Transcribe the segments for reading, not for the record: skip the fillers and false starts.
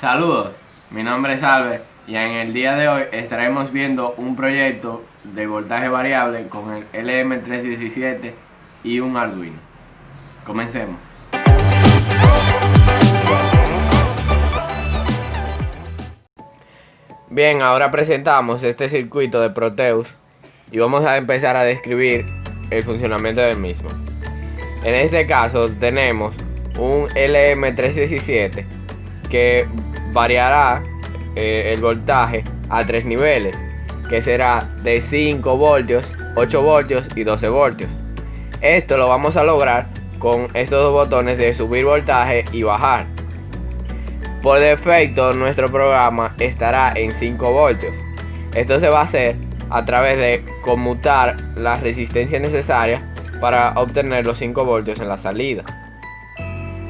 Saludos, mi nombre es Albert y en el día de hoy estaremos viendo un proyecto de voltaje variable con el LM317 y un Arduino. Comencemos. Bien, ahora presentamos este circuito de Proteus y vamos a empezar a describir el funcionamiento del mismo. En este caso tenemos un LM317 que variará el voltaje a 3 niveles, que será de 5 voltios, 8 voltios y 12 voltios. Esto lo vamos a lograr con estos dos botones de subir voltaje y bajar. Por defecto nuestro programa estará en 5 voltios. Esto se va a hacer a través de conmutar la resistencia necesaria para obtener los 5 voltios en la salida.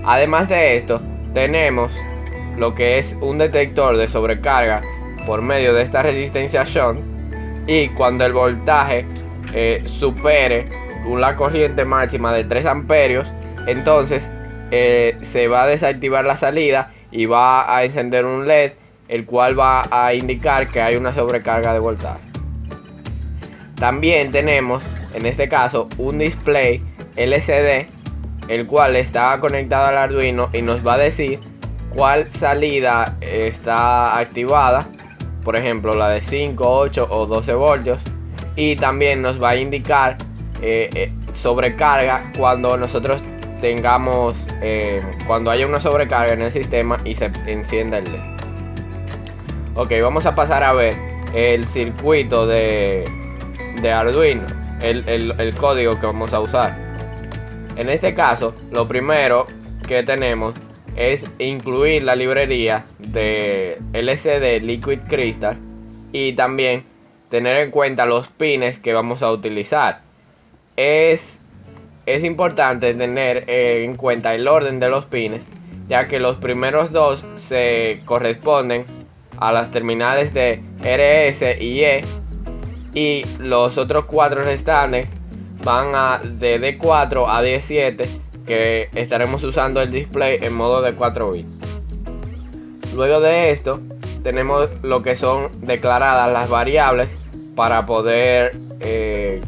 Además de esto, tenemos lo que es un detector de sobrecarga por medio de esta resistencia shunt, y cuando el voltaje supere la corriente máxima de 3 amperios, entonces se va a desactivar la salida y va a encender un LED, el cual va a indicar que hay una sobrecarga de voltaje. También tenemos en este caso un display LCD, el cual está conectado al Arduino y nos va a decir cuál salida está activada, por ejemplo la de 5, 8 o 12 voltios, y también nos va a indicar sobrecarga cuando nosotros tengamos cuando haya una sobrecarga en el sistema y se encienda el LED. Ok, vamos a pasar a ver el circuito de Arduino, el código que vamos a usar. En este caso, lo primero que tenemos es incluir la librería de LCD Liquid Crystal y también tener en cuenta los pines que vamos a utilizar. Es importante tener en cuenta el orden de los pines, ya que los primeros dos se corresponden a las terminales de RS y E, y los otros 4 restantes van de D4 a D7, que estaremos usando el display en modo de 4 bits. Luego de esto tenemos lo que son declaradas las variables para poder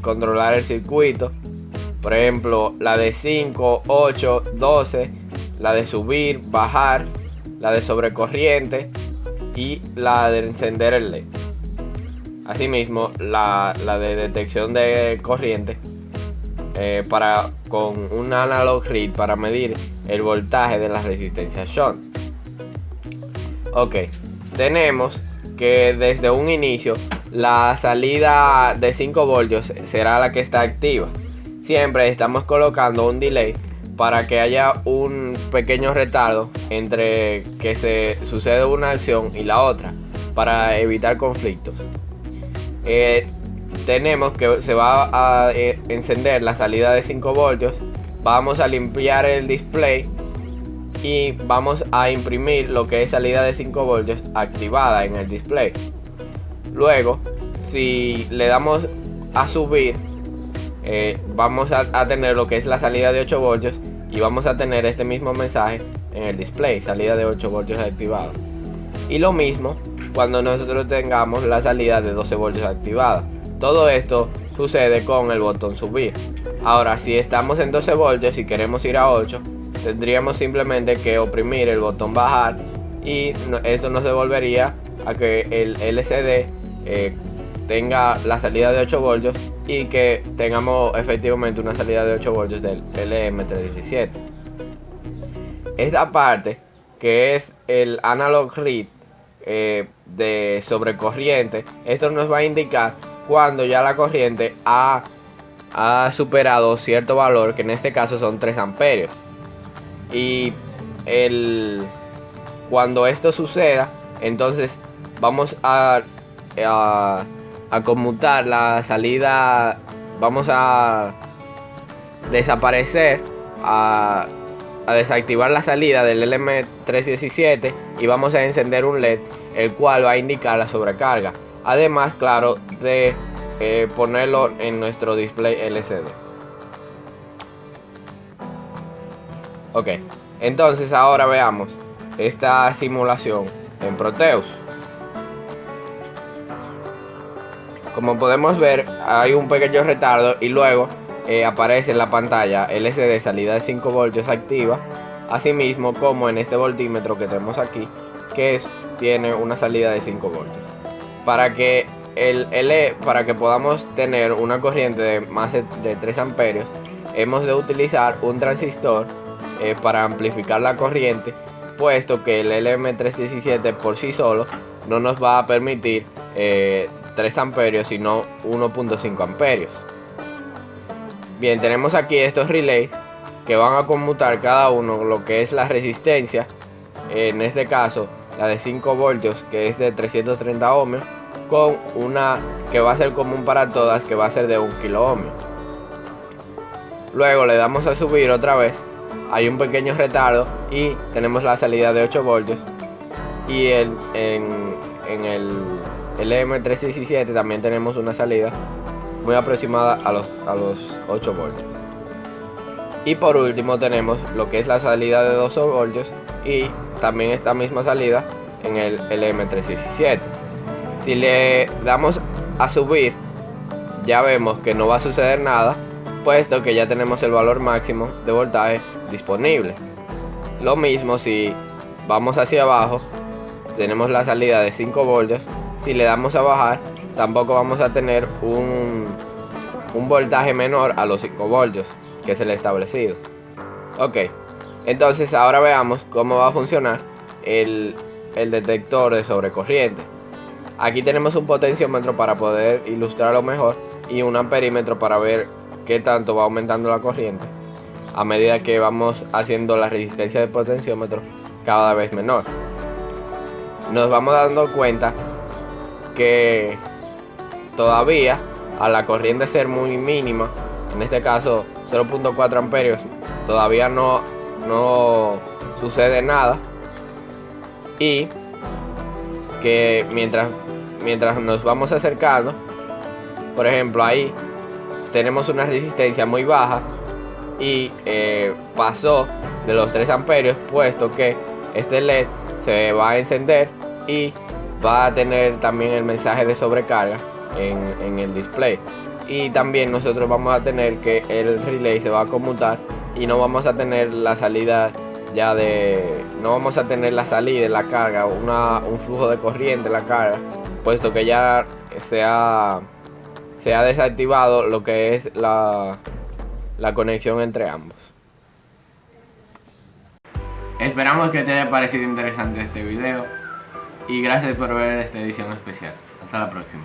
controlar el circuito. Por ejemplo, la de 5, 8, 12, la de subir, bajar, la de sobrecorriente y la de encender el LED. Asimismo, la de detección de corriente con un analog read para medir el voltaje de la resistencia shunt. Ok, tenemos que desde un inicio la salida de 5 voltios será la que está activa. Siempre estamos colocando un delay para que haya un pequeño retardo entre que se sucede una acción y la otra, para evitar conflictos. Tenemos que se va a encender la salida de 5 voltios, vamos a limpiar el display y vamos a imprimir lo que es salida de 5 voltios activada en el display. Luego, si le damos a subir, vamos a tener lo que es la salida de 8 voltios y vamos a tener este mismo mensaje en el display, salida de 8 voltios activada. Y lo mismo cuando nosotros tengamos la salida de 12 voltios activada. Todo esto sucede con el botón subir. Ahora, si estamos en 12 voltios y queremos ir a 8, tendríamos simplemente que oprimir el botón bajar, y esto nos devolvería a que el LCD tenga la salida de 8 voltios y que tengamos efectivamente una salida de 8 voltios del LM317. Esta parte, que es el analog read de sobrecorriente, esto nos va a indicar cuando ya la corriente ha superado cierto valor, que en este caso son 3 amperios. Y cuando esto suceda, entonces vamos a conmutar la salida, vamos a desaparecer, a desactivar la salida del LM317 y vamos a encender un LED, el cual va a indicar la sobrecarga. Además, claro, de ponerlo en nuestro display LCD. Ok, entonces ahora veamos esta simulación en Proteus. Como podemos ver, hay un pequeño retardo y luego aparece en la pantalla LCD salida de 5 voltios activa, asimismo como en este voltímetro que tenemos aquí, que tiene una salida de 5 voltios. Para que para que podamos tener una corriente de más de 3 amperios, hemos de utilizar un transistor para amplificar la corriente, puesto que el LM317 por sí solo no nos va a permitir 3 amperios, sino 1.5 amperios. Bien, tenemos aquí estos relays que van a conmutar cada uno lo que es la resistencia, en este caso la de 5 voltios, que es de 330 ohmios, con una que va a ser común para todas, que va a ser de 1 kilo ohmio. Luego le damos a subir otra vez, hay un pequeño retardo y tenemos la salida de 8 voltios, y en el LM317 también tenemos una salida muy aproximada a los 8 voltios. Y por último tenemos lo que es la salida de 12 voltios y también esta misma salida en el LM317. Si le damos a subir, ya vemos que no va a suceder nada, puesto que ya tenemos el valor máximo de voltaje disponible. Lo mismo si vamos hacia abajo, tenemos la salida de 5 voltios. Si le damos a bajar, tampoco vamos a tener un voltaje menor a los 5 voltios, que es el establecido. Ok, entonces ahora veamos cómo va a funcionar el detector de sobrecorriente. Aquí tenemos un potenciómetro para poder ilustrarlo mejor y un amperímetro para ver qué tanto va aumentando la corriente a medida que vamos haciendo la resistencia del potenciómetro cada vez menor. Nos vamos dando cuenta que todavía, a la corriente ser muy mínima, en este caso 0.4 amperios, todavía no sucede nada, y que mientras nos vamos acercando, por ejemplo ahí tenemos una resistencia muy baja y pasó de los 3 amperios, puesto que este LED se va a encender y va a tener también el mensaje de sobrecarga en el display. Y también nosotros vamos a tener que el relay se va a conmutar y no vamos a tener la salida no vamos a tener la salida de la carga, un flujo de corriente en la carga, puesto que ya se ha desactivado lo que es la conexión entre ambos. Esperamos que te haya parecido interesante este video y gracias por ver esta edición especial. Hasta la próxima.